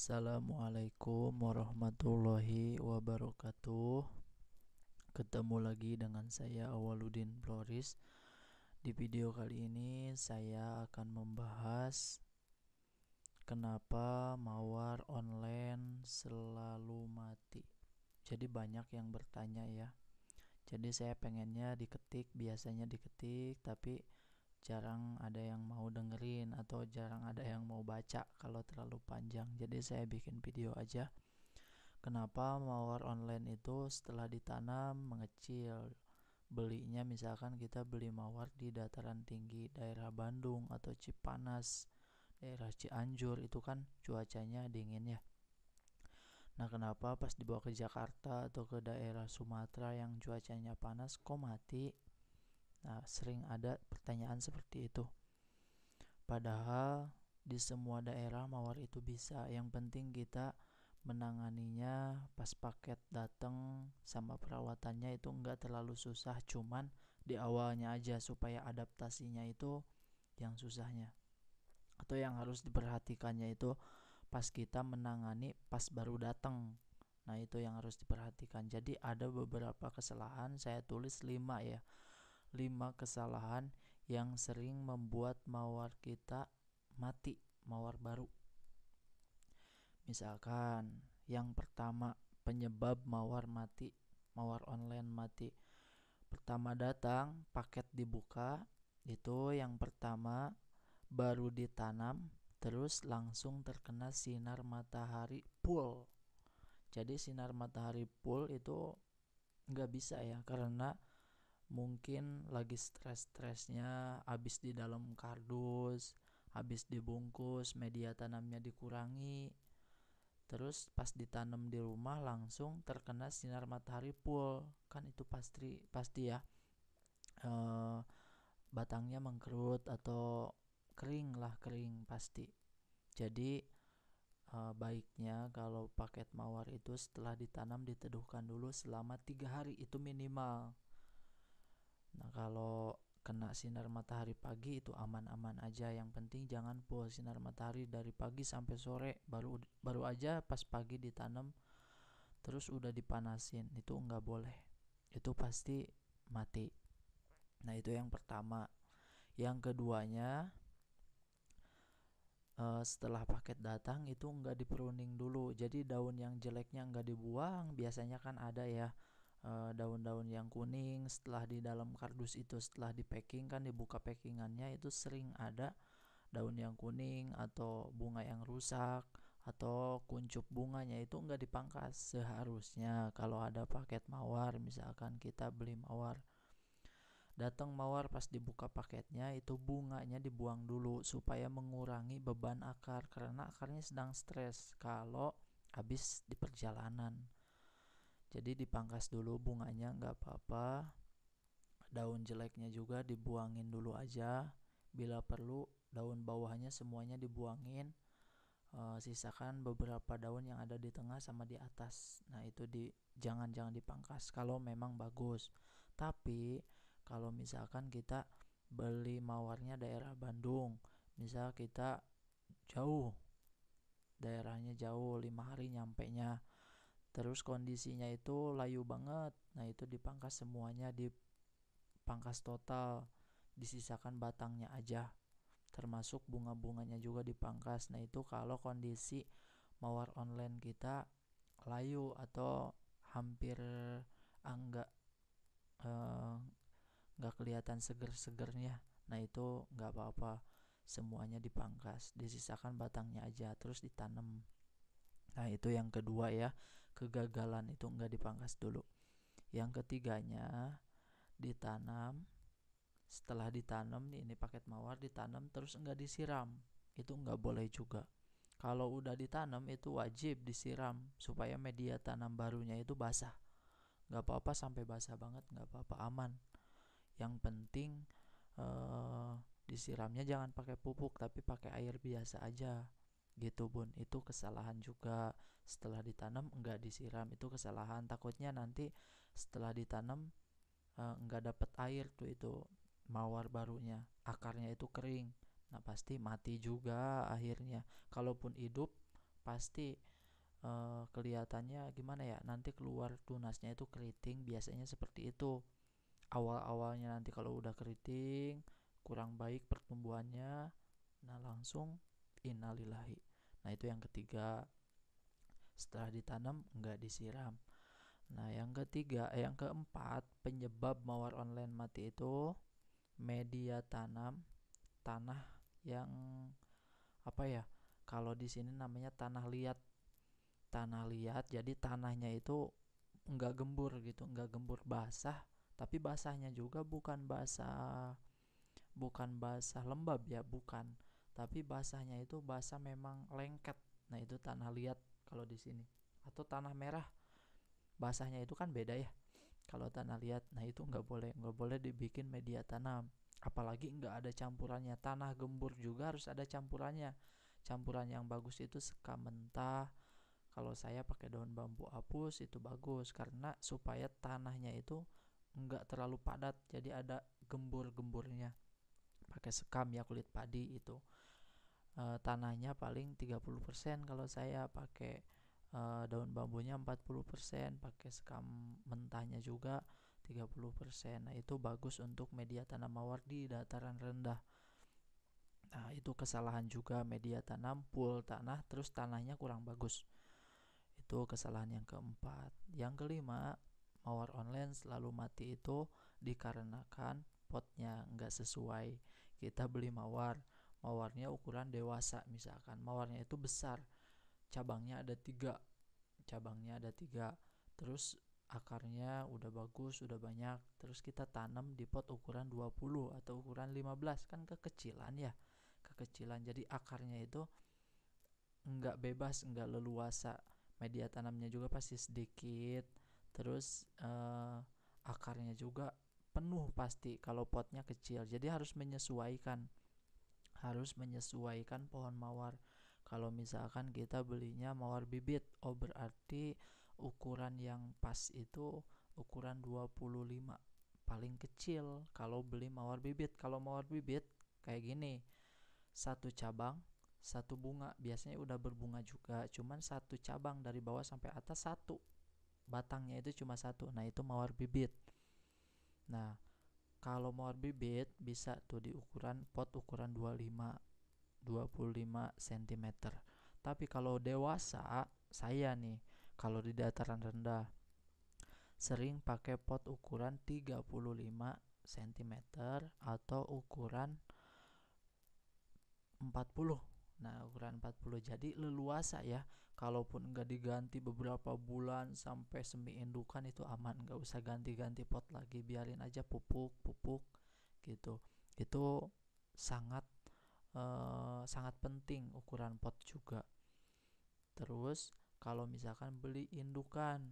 Assalamualaikum warahmatullahi wabarakatuh. Ketemu lagi dengan saya Awaludin Floris. Di video kali ini saya akan membahas kenapa mawar online selalu mati. Jadi banyak yang bertanya ya. Jadi saya pengennya biasanya diketik, tapi jarang ada yang mau dengerin atau jarang ada yang mau baca kalau terlalu panjang. Jadi saya bikin video aja. Kenapa mawar online itu setelah ditanam mengecil? Belinya misalkan kita beli mawar di dataran tinggi daerah Bandung atau Cipanas, daerah Cianjur, itu kan cuacanya dingin ya. Nah, kenapa pas dibawa ke Jakarta atau ke daerah Sumatera yang cuacanya panas kok mati? Nah, sering ada pertanyaan seperti itu. Padahal di semua daerah mawar itu bisa. Yang penting kita menanganinya pas paket datang sama perawatannya itu enggak terlalu susah. Cuman di awalnya aja supaya adaptasinya itu yang susahnya. Atau yang harus diperhatikannya itu pas kita menangani pas baru datang. Nah, itu yang harus diperhatikan. Jadi ada beberapa kesalahan, saya tulis 5 ya. 5 kesalahan yang sering membuat mawar kita mati, mawar baru. Misalkan yang pertama, penyebab mawar mati, mawar online mati. Pertama datang, paket dibuka, itu yang pertama, baru ditanam, terus langsung terkena sinar matahari full. Jadi sinar matahari full itu nggak bisa ya, karena mungkin lagi stres-stresnya, habis di dalam kardus, habis dibungkus, media tanamnya dikurangi, terus pas ditanam di rumah langsung terkena sinar matahari full, kan itu pasti ya, batangnya mengkerut atau kering pasti. Jadi baiknya kalau paket mawar itu setelah ditanam diteduhkan dulu selama 3 hari itu minimal. Nah, kalau kena sinar matahari pagi itu aman-aman aja. Yang penting jangan full sinar matahari dari pagi sampai sore. Baru aja pas pagi ditanam terus udah dipanasin, itu nggak boleh. Itu pasti mati. Nah, itu yang pertama. Yang keduanya, setelah paket datang itu nggak di pruning dulu. Jadi daun yang jeleknya nggak dibuang. Biasanya kan ada ya, daun-daun yang kuning setelah di dalam kardus itu, setelah di packing kan, dibuka packingannya itu sering ada daun yang kuning atau bunga yang rusak atau kuncup bunganya itu nggak dipangkas. Seharusnya kalau ada paket mawar, misalkan kita beli mawar, datang mawar, pas dibuka paketnya itu bunganya dibuang dulu supaya mengurangi beban akar, karena akarnya sedang stres kalau habis di perjalanan. Jadi dipangkas dulu bunganya, nggak apa-apa. Daun jeleknya juga dibuangin dulu aja. Bila perlu daun bawahnya semuanya dibuangin. Sisakan beberapa daun yang ada di tengah sama di atas. Nah, itu jangan dipangkas kalau memang bagus. Tapi kalau misalkan kita beli mawarnya daerah Bandung, misal kita jauh, daerahnya jauh, 5 hari nyampenya, terus kondisinya itu layu banget, nah itu dipangkas semuanya, dipangkas total, disisakan batangnya aja, termasuk bunga-bunganya juga dipangkas. Nah, itu kalau kondisi mawar online kita layu atau hampir enggak kelihatan seger-segernya, nah itu nggak apa-apa, semuanya dipangkas, disisakan batangnya aja terus ditanam. Nah, itu yang kedua ya, kegagalan itu nggak dipangkas dulu. Yang ketiganya, ditanam, setelah ditanam nih, ini paket mawar ditanam terus nggak disiram, itu nggak boleh juga. Kalau udah ditanam itu wajib disiram supaya media tanam barunya itu basah. Nggak apa-apa sampai basah banget, nggak apa-apa, aman. Yang penting disiramnya jangan pakai pupuk tapi pakai air biasa aja gitu, Bun. Itu kesalahan juga, setelah ditanam enggak disiram, itu kesalahan. Takutnya nanti setelah ditanam enggak dapat air tuh, itu mawar barunya, akarnya itu kering. Nah, pasti mati juga akhirnya. Kalaupun hidup pasti kelihatannya gimana ya, nanti keluar tunasnya itu keriting, biasanya seperti itu awal-awalnya. Nanti kalau udah keriting, kurang baik pertumbuhannya, nah langsung innalillahi. Nah itu yang ketiga, setelah ditanam nggak disiram. Nah yang keempat, penyebab mawar online mati itu media tanam, tanah yang apa ya, kalau di sini namanya tanah liat. Tanah liat, jadi tanahnya itu nggak gembur gitu, nggak gembur basah, tapi basahnya juga bukan basah lembab ya, bukan, tapi basahnya itu basah memang lengket. Nah itu tanah liat kalau di sini. Atau tanah merah, basahnya itu kan beda ya kalau tanah liat. Nah itu nggak boleh dibikin media tanam, apalagi nggak ada campurannya. Tanah gembur juga harus ada campurannya. Campuran yang bagus itu sekam mentah. Kalau saya pakai daun bambu apus itu bagus, karena supaya tanahnya itu nggak terlalu padat, jadi ada gembur-gemburnya. Pakai sekam ya, kulit padi itu. Tanahnya paling 30%, kalau saya pakai daun bambunya 40%, pakai sekam mentahnya juga 30%. Nah itu bagus untuk media tanam mawar di dataran rendah. Nah itu kesalahan juga, media tanam full tanah terus tanahnya kurang bagus. Itu kesalahan yang keempat. Yang kelima, mawar online selalu mati itu dikarenakan potnya nggak sesuai. Kita beli mawarnya ukuran dewasa, misalkan mawarnya itu besar, cabangnya ada tiga, terus akarnya udah bagus, udah banyak, terus kita tanam di pot ukuran 20 atau ukuran 15, kan kekecilan ya, jadi akarnya itu nggak bebas, nggak leluasa. Media tanamnya juga pasti sedikit, terus akarnya juga penuh pasti kalau potnya kecil. Jadi harus menyesuaikan pohon mawar. Kalau misalkan kita belinya mawar bibit, oh berarti ukuran yang pas itu ukuran 25 paling kecil kalau beli mawar bibit. Kalau mawar bibit kayak gini, satu cabang satu bunga, biasanya udah berbunga juga, cuman satu cabang dari bawah sampai atas satu, batangnya itu cuma satu. Nah itu mawar bibit. Nah kalau mawar bibit bisa tuh di pot ukuran 25 cm. Tapi kalau dewasa, saya nih kalau di dataran rendah sering pakai pot ukuran 35 cm atau ukuran 40. Nah ukuran 40 jadi leluasa ya. Kalaupun nggak diganti beberapa bulan sampai semi indukan itu aman, nggak usah ganti-ganti pot lagi, biarin aja pupuk gitu. Itu sangat sangat penting ukuran pot juga. Terus kalau misalkan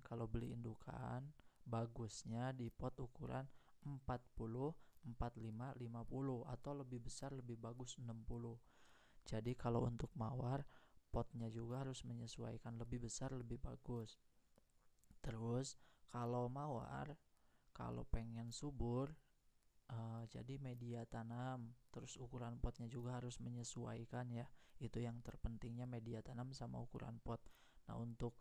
kalau beli indukan bagusnya di pot ukuran 40, 45, 50 atau lebih besar lebih bagus 60. Jadi kalau untuk mawar, potnya juga harus menyesuaikan, lebih besar lebih bagus. Terus kalau mawar, kalau pengen subur, jadi media tanam, terus ukuran potnya juga harus menyesuaikan ya. Itu yang terpentingnya, media tanam sama ukuran pot. Nah untuk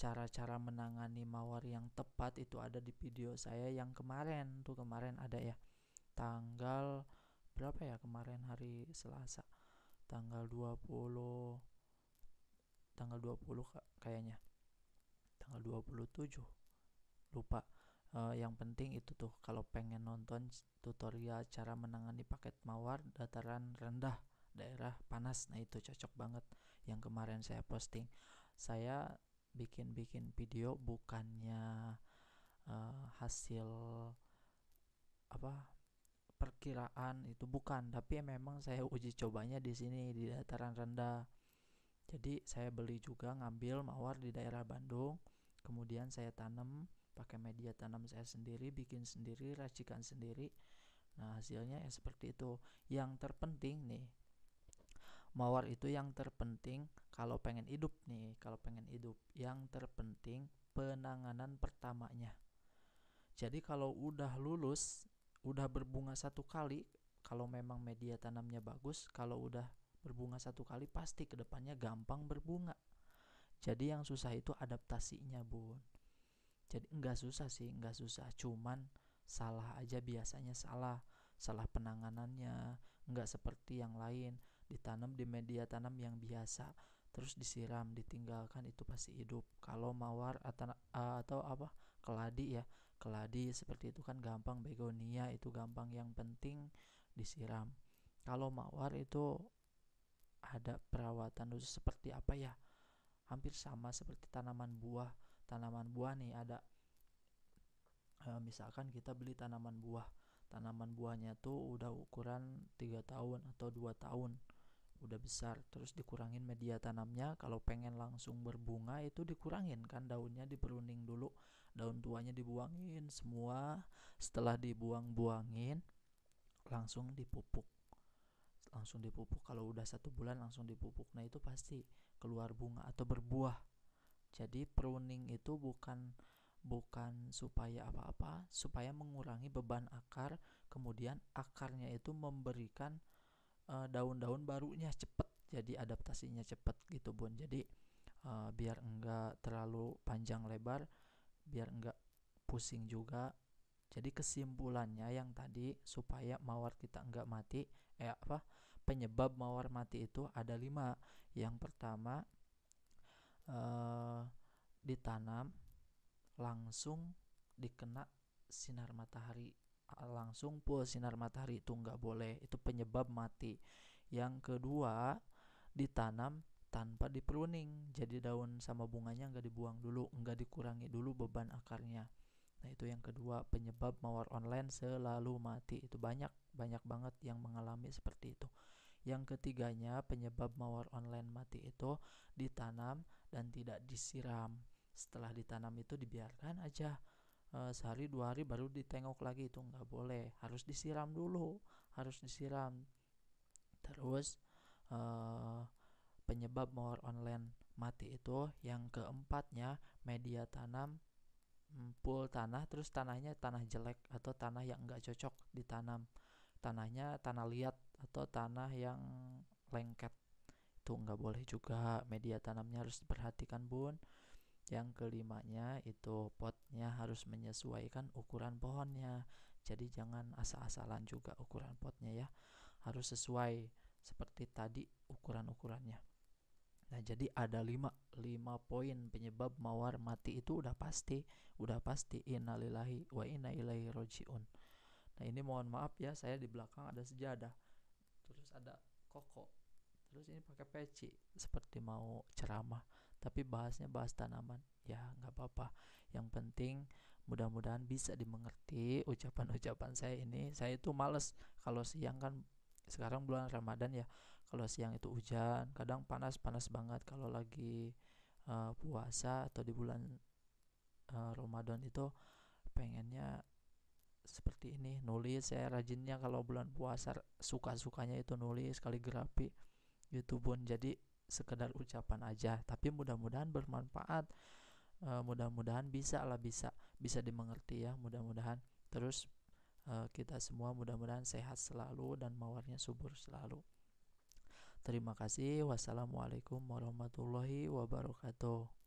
cara-cara menangani mawar yang tepat itu ada di video saya yang kemarin ada ya, tanggal berapa ya kemarin, hari Selasa, tanggal 20 kayaknya, tanggal 27 lupa. Yang penting itu tuh, kalau pengen nonton tutorial cara menangani paket mawar dataran rendah daerah panas, nah itu cocok banget yang kemarin saya posting. Saya bikin video bukannya hasil apa perkiraan, itu bukan, tapi memang saya uji cobanya di sini di dataran rendah. Jadi saya beli juga, ngambil mawar di daerah Bandung, kemudian saya tanam pakai media tanam saya sendiri, bikin sendiri, racikan sendiri. Nah hasilnya ya seperti itu. Yang terpenting nih, mawar itu yang terpenting kalau pengen hidup, yang terpenting penanganan pertamanya. Jadi kalau udah lulus, udah berbunga satu kali, kalau memang media tanamnya bagus, kalau udah berbunga satu kali pasti kedepannya gampang berbunga. Jadi yang susah itu adaptasinya, Bun. Jadi enggak susah sih, enggak susah, cuman salah aja, biasanya salah penanganannya. Enggak seperti yang lain, ditanam di media tanam yang biasa terus disiram ditinggalkan, itu pasti hidup. Kalau mawar atau apa, keladi ya, keladi seperti itu kan gampang, begonia itu gampang, yang penting disiram. Kalau mawar itu ada perawatan khusus. Seperti apa ya, hampir sama seperti tanaman buah. Tanaman buah nih ada, misalkan kita beli tanaman buahnya tuh udah ukuran 3 tahun atau 2 tahun, udah besar, terus dikurangin media tanamnya. Kalau pengen langsung berbunga itu dikurangin kan, daunnya dipruning dulu, daun tuanya dibuangin semua. Setelah dibuang-buangin langsung dipupuk kalau udah 1 bulan langsung dipupuk. Nah itu pasti keluar bunga atau berbuah. Jadi pruning itu bukan supaya apa-apa, supaya mengurangi beban akar, kemudian akarnya itu memberikan daun-daun barunya cepet, jadi adaptasinya cepet gitu, Bun. Jadi biar enggak terlalu panjang lebar, biar enggak pusing juga. Jadi kesimpulannya yang tadi, supaya mawar kita enggak mati, penyebab mawar mati itu ada 5. Yang pertama, ditanam langsung dikena sinar matahari, langsung full sinar matahari, itu nggak boleh, itu penyebab mati. Yang kedua, ditanam tanpa dipruning, jadi daun sama bunganya nggak dibuang dulu, nggak dikurangi dulu beban akarnya. Nah itu yang kedua, penyebab mawar online selalu mati. Itu banyak banget yang mengalami seperti itu. Yang ketiganya, penyebab mawar online mati itu ditanam dan tidak disiram. Setelah ditanam itu dibiarkan aja, sehari 2 hari baru ditengok lagi, itu nggak boleh, harus disiram dulu, harus disiram. Terus penyebab mawar online mati itu yang keempatnya, media tanam full tanah, terus tanahnya tanah jelek atau tanah yang nggak cocok ditanam, tanahnya tanah liat atau tanah yang lengket, itu nggak boleh juga, media tanamnya harus diperhatikan, Bun. Yang kelimanya itu potnya harus menyesuaikan ukuran pohonnya, jadi jangan asal-asalan juga ukuran potnya ya, harus sesuai seperti tadi ukuran-ukurannya. Nah jadi ada 5 poin penyebab mawar mati, itu udah pasti innalillahi wa inna ilaihi rojiun. Nah ini mohon maaf ya, saya di belakang ada sejadah, terus ada koko, terus ini pakai peci seperti mau ceramah, tapi bahas tanaman ya, nggak apa-apa. Yang penting mudah-mudahan bisa dimengerti ucapan-ucapan saya ini. Saya itu males kalau siang kan, sekarang bulan Ramadan ya, kalau siang itu hujan, kadang panas banget. Kalau lagi puasa atau di bulan Ramadan itu pengennya seperti ini, nulis. Saya rajinnya kalau bulan puasa, suka-sukanya itu nulis kaligrafi gitu, Bun. Jadi sekedar ucapan aja, tapi mudah-mudahan bermanfaat, mudah-mudahan bisa dimengerti ya, mudah-mudahan. Terus kita semua mudah-mudahan sehat selalu dan mawarnya subur selalu. Terima kasih. Wassalamualaikum warahmatullahi wabarakatuh.